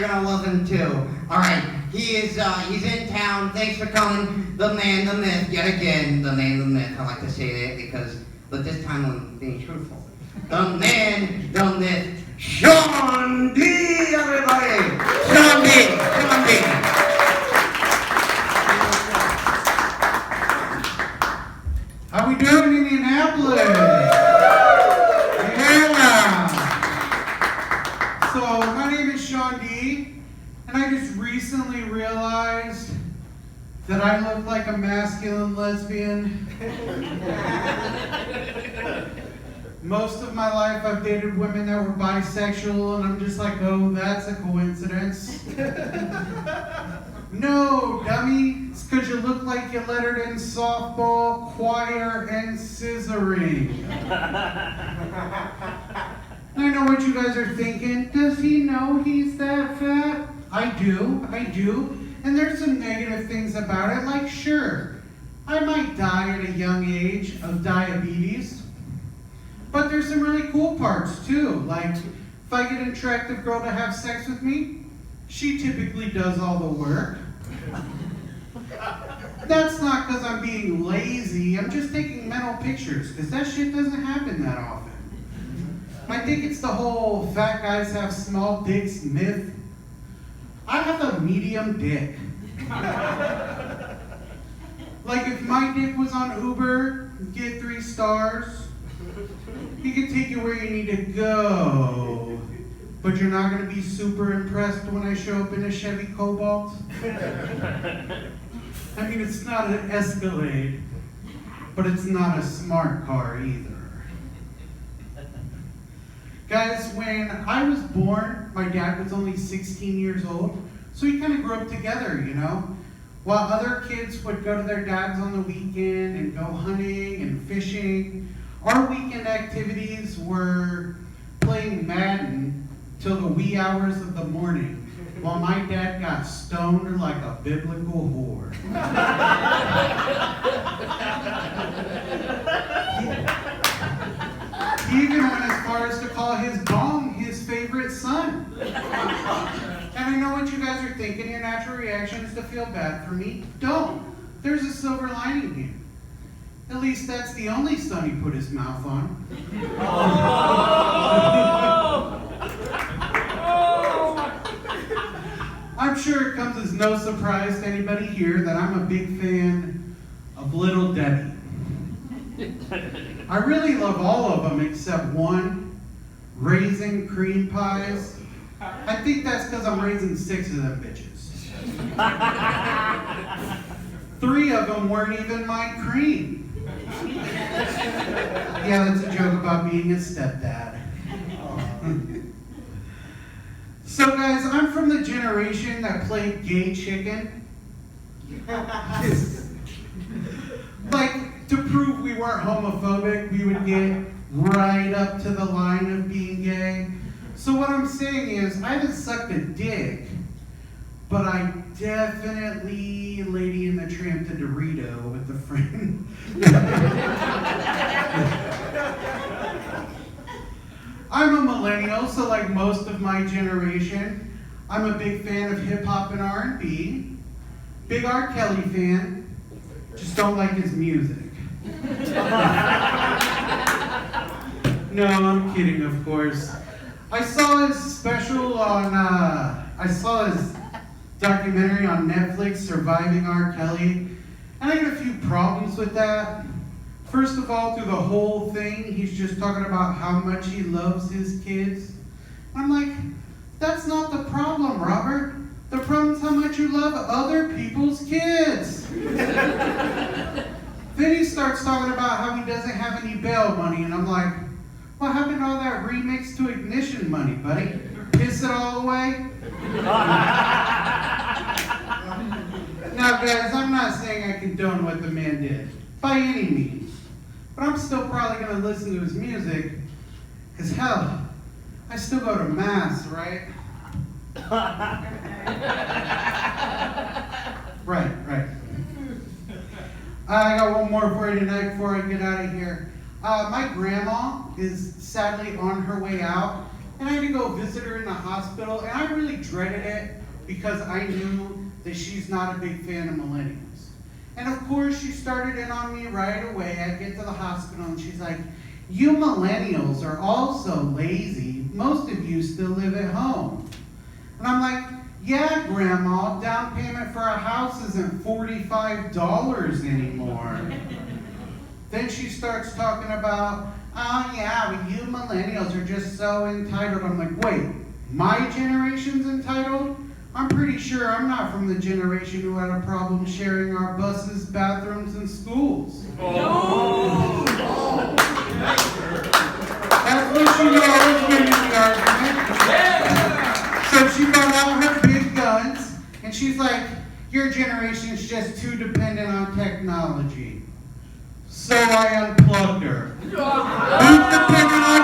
you're gonna love him too. All right, he's in town. Thanks for coming. The man, the myth, yet again, the man, the myth. I like to say that because, but this time I'm being truthful. The man, the myth, Sean D. Everybody, Sean D. Sean D. How we doing in Indianapolis? Yeah. So my name is Sean D, and I just recently realized that I look like a masculine lesbian. Most of my life I've dated women that were bisexual, and I'm just like, oh, that's a coincidence. No, dummy, it's because you look like you lettered in softball, choir, and scissoring. I know what you guys are thinking. Does he know he's that fat? I do. And there's some negative things about it, like sure, I might die at a young age of diabetes. But there's some really cool parts too, like if I get an attractive girl to have sex with me, she typically does all the work. That's not because I'm being lazy, I'm just taking mental pictures, because that shit doesn't happen that often. I think it's the whole fat guys have small dicks myth. I have a medium dick. Like if my dick was on Uber, you'd get 3 stars. He can take you where you need to go, but you're not going to be super impressed when I show up in a Chevy Cobalt. I mean, it's not an Escalade, but it's not a smart car either. Guys, when I was born, my dad was only 16 years old, so we kind of grew up together, you know? While other kids would go to their dads on the weekend and go hunting and fishing, our weekend activities were playing Madden till the wee hours of the morning, while my dad got stoned like a biblical whore. He even went as far as to call his bong his favorite son. And I know what you guys are thinking. Your natural reaction is to feel bad for me. Don't. There's a silver lining here. At least that's the only son he put his mouth on. I'm sure it comes as no surprise to anybody here that I'm a big fan of Little Debbie. I really love all of them except one, Raisin Cream Pies. I think that's because I'm raising 6 of them bitches. 3 of them weren't even my cream. Yeah, that's a joke about being a stepdad. So guys, I'm from the generation that played gay chicken. Like, to prove we weren't homophobic, we would get right up to the line of being gay. So what I'm saying is, I haven't sucked a dick, but I definitely Lady in the Tramp to Dorito with a friend. I'm a millennial, so like most of my generation, I'm a big fan of hip hop and R&B. Big R. Kelly fan, just don't like his music. No, I'm kidding, of course. I saw his special on, I saw his documentary on Netflix, Surviving R. Kelly, and I got a few problems with that. First of all, through the whole thing, he's just talking about how much he loves his kids. I'm like, that's not the problem, Robert. The problem is how much you love other people's kids. Then he starts talking about how he doesn't have any bail money, and I'm like, what happened to all that remix to Ignition money, buddy? Piss it all away? Now, guys, I'm not saying I condone what the man did, by any means. But I'm still probably going to listen to his music, because hell, I still go to mass, right? Right. I got one more for you tonight before I get out of here. My grandma is sadly on her way out, and I had to go visit her in the hospital, and I really dreaded it because I knew that she's not a big fan of millennials. And of course, she started in on me right away. I get to the hospital, and she's like, "You millennials are all so lazy. Most of you still live at home." And I'm like, "Yeah, Grandma, down payment for a house isn't $45 anymore." Then she starts talking about, "Oh yeah, well, you millennials are just so entitled." I'm like, "Wait, my generation's entitled? I'm pretty sure I'm not from the generation who had a problem sharing our buses, bathrooms, and schools." Oh. That's what she always wins the argument. So she brought out her big guns, and she's like, "Your generation's just too dependent on technology." So I unplugged her. Who's dependent on